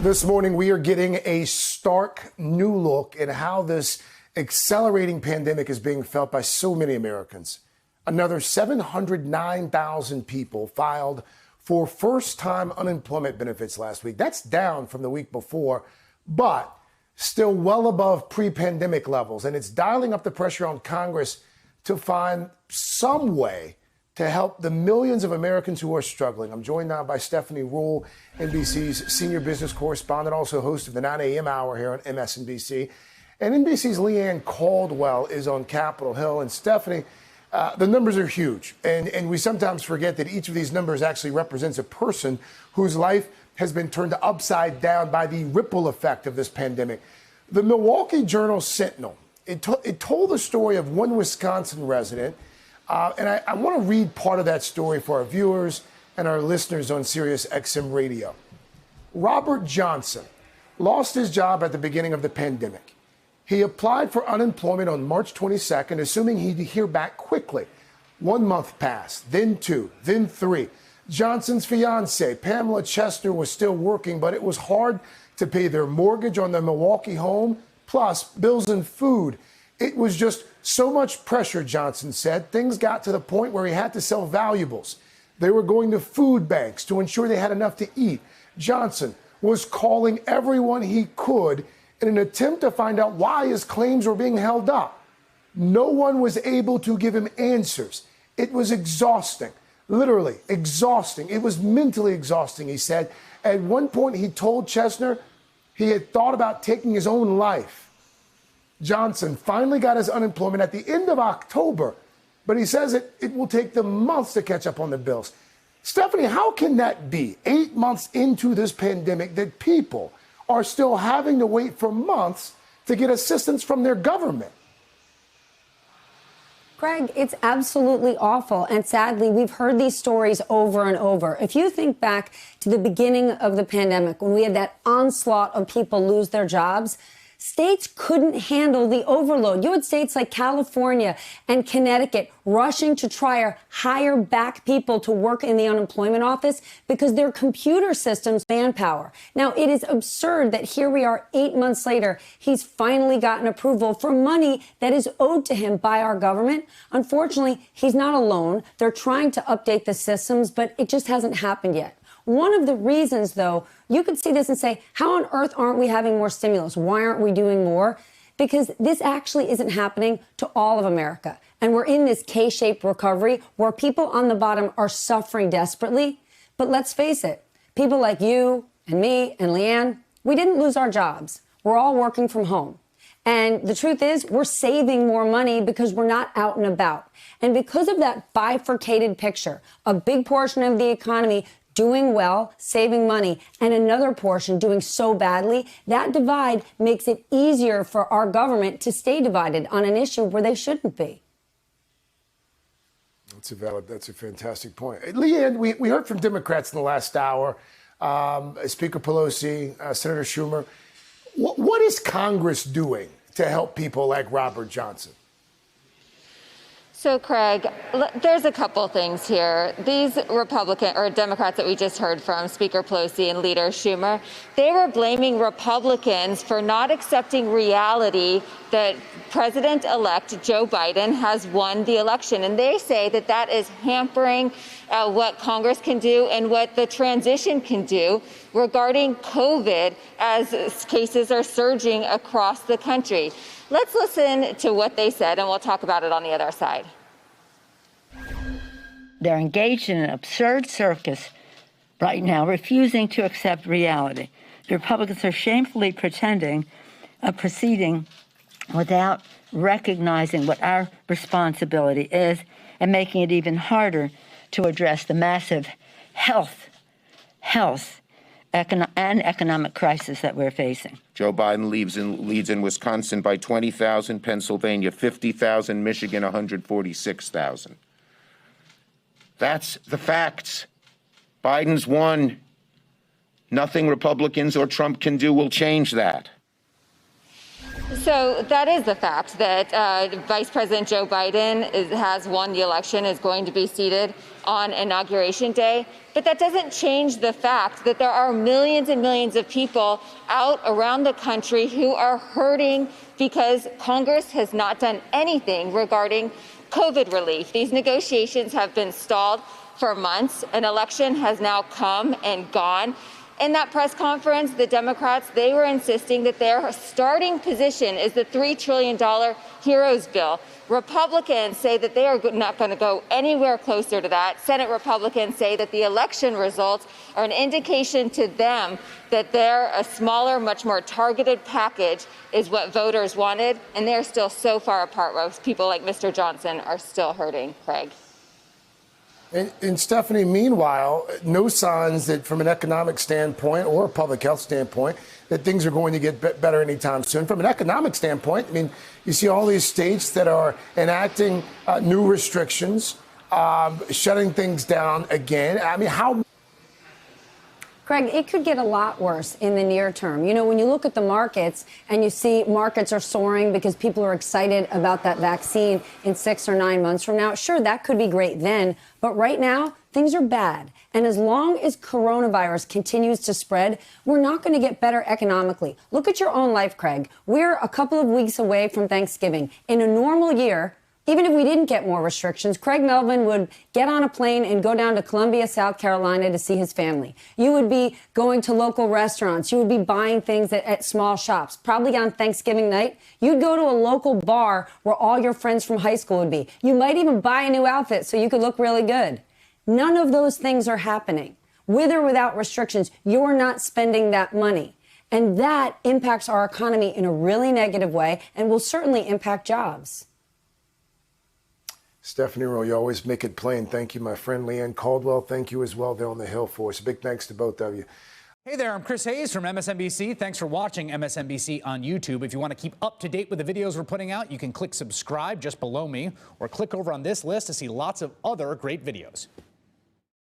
This morning, we are getting a stark new look at how this accelerating pandemic is being felt by so many Americans. Another 709,000 people filed for first-time unemployment benefits last week. That's down from the week before, but still well above pre-pandemic levels. And it's dialing up the pressure on Congress to find some way to help the millions of Americans who are struggling. I'm joined now by Stephanie Ruhle, NBC's senior business correspondent, also host of the 9 a.m. hour here on MSNBC. And NBC's Leanne Caldwell is on Capitol Hill. And Stephanie, the numbers are huge. And we sometimes forget that each of these numbers actually represents a person whose life has been turned upside down by the ripple effect of this pandemic. The Milwaukee Journal-Sentinel, it told the story of one Wisconsin resident. And I want to read part of that story for our viewers and our listeners on Sirius XM Radio. Robert Johnson lost his job at the beginning of the pandemic. He applied for unemployment on March 22nd, assuming he'd hear back quickly. 1 month passed, then 2, then 3. Johnson's fiancee, Pamela Chesner, was still working, but it was hard to pay their mortgage on their Milwaukee home, plus bills and food. It was just so much pressure, Johnson said. Things got to the point where he had to sell valuables. They were going to food banks to ensure they had enough to eat. Johnson was calling everyone he could in an attempt to find out why his claims were being held up. No one was able to give him answers. It was exhausting, literally exhausting. It was mentally exhausting, he said. At one point, he told Chesner he had thought about taking his own life. Johnson finally got his unemployment at the end of October, but he says it will take them months to catch up on the bills. Stephanie, how can that be 8 months into this pandemic that people are still having to wait for months to get assistance from their government? Greg, it's absolutely awful. And sadly, we've heard these stories over and over. If you think back to the beginning of the pandemic, when we had that onslaught of people lose their jobs, states couldn't handle the overload. You had states like California and Connecticut rushing to try to hire back people to work in the unemployment office because their computer systems manpower. Now, it is absurd that here we are 8 months later, he's finally gotten approval for money that is owed to him by our government. Unfortunately, he's not alone. They're trying to update the systems, but it just hasn't happened yet. One of the reasons, though, you could see this and say, how on earth aren't we having more stimulus? Why aren't we doing more? Because this actually isn't happening to all of America. And we're in this K-shaped recovery where people on the bottom are suffering desperately. But let's face it, people like you and me and Leanne, we didn't lose our jobs. We're all working from home. And the truth is, we're saving more money because we're not out and about. And because of that bifurcated picture, a big portion of the economy doing well, saving money, and another portion doing so badly, that divide makes it easier for our government to stay divided on an issue where they shouldn't be. That's a fantastic point. Leanne, we heard from Democrats in the last hour, Speaker Pelosi, Senator Schumer. What is Congress doing to help people like Robert Johnson? So, Craig, there's a couple things here. These Republican or Democrats that we just heard from, Speaker Pelosi and Leader Schumer, they were blaming Republicans for not accepting reality that President-elect Joe Biden has won the election. And they say that that is hampering what Congress can do and what the transition can do regarding COVID as cases are surging across the country. Let's listen to what they said, and we'll talk about it on the other side. They're engaged in an absurd circus right now, refusing to accept reality. The Republicans are shamefully proceeding without recognizing what our responsibility is and making it even harder to address the massive health, and economic crisis that we're facing. Joe Biden leads in Wisconsin by 20,000, Pennsylvania 50,000, Michigan 146,000. That's the facts. Biden's won. Nothing Republicans or Trump can do will change that. So that is the fact that Vice President Joe Biden has won the election, is going to be seated on Inauguration Day, but that doesn't change the fact that there are millions and millions of people out around the country who are hurting because Congress has not done anything regarding COVID relief. These negotiations have been stalled for months. An election has now come and gone. In that press conference, the Democrats, they were insisting that their starting position is the $3 trillion HEROES bill. Republicans say that they are not going to go anywhere closer to that. Senate Republicans say that the election results are an indication to them that a smaller, much more targeted package is what voters wanted, and they're still so far apart where people like Mr. Johnson are still hurting, Craig. And Stephanie, meanwhile, no signs that from an economic standpoint or a public health standpoint that things are going to get better anytime soon. From an economic standpoint, I mean, you see all these states that are enacting new restrictions, shutting things down again. I mean, how... Craig, it could get a lot worse in the near term. You know, when you look at the markets and you see markets are soaring because people are excited about that vaccine in 6 or 9 months from now, sure, that could be great then. But right now, things are bad. And as long as coronavirus continues to spread, we're not going to get better economically. Look at your own life, Craig. We're a couple of weeks away from Thanksgiving. In a normal year, even if we didn't get more restrictions, Craig Melvin would get on a plane and go down to Columbia, South Carolina to see his family. You would be going to local restaurants. You would be buying things at small shops. Probably on Thanksgiving night, you'd go to a local bar where all your friends from high school would be. You might even buy a new outfit so you could look really good. None of those things are happening. With or without restrictions, you're not spending that money. And that impacts our economy in a really negative way and will certainly impact jobs. Stephanie Rowe, you always make it plain. Thank you, my friend. Leanne Caldwell, thank you as well there on the Hill for us. Big thanks to both of you. Hey there, I'm Chris Hayes from MSNBC. Thanks for watching MSNBC on YouTube. If you want to keep up to date with the videos we're putting out, you can click subscribe just below me or click over on this list to see lots of other great videos.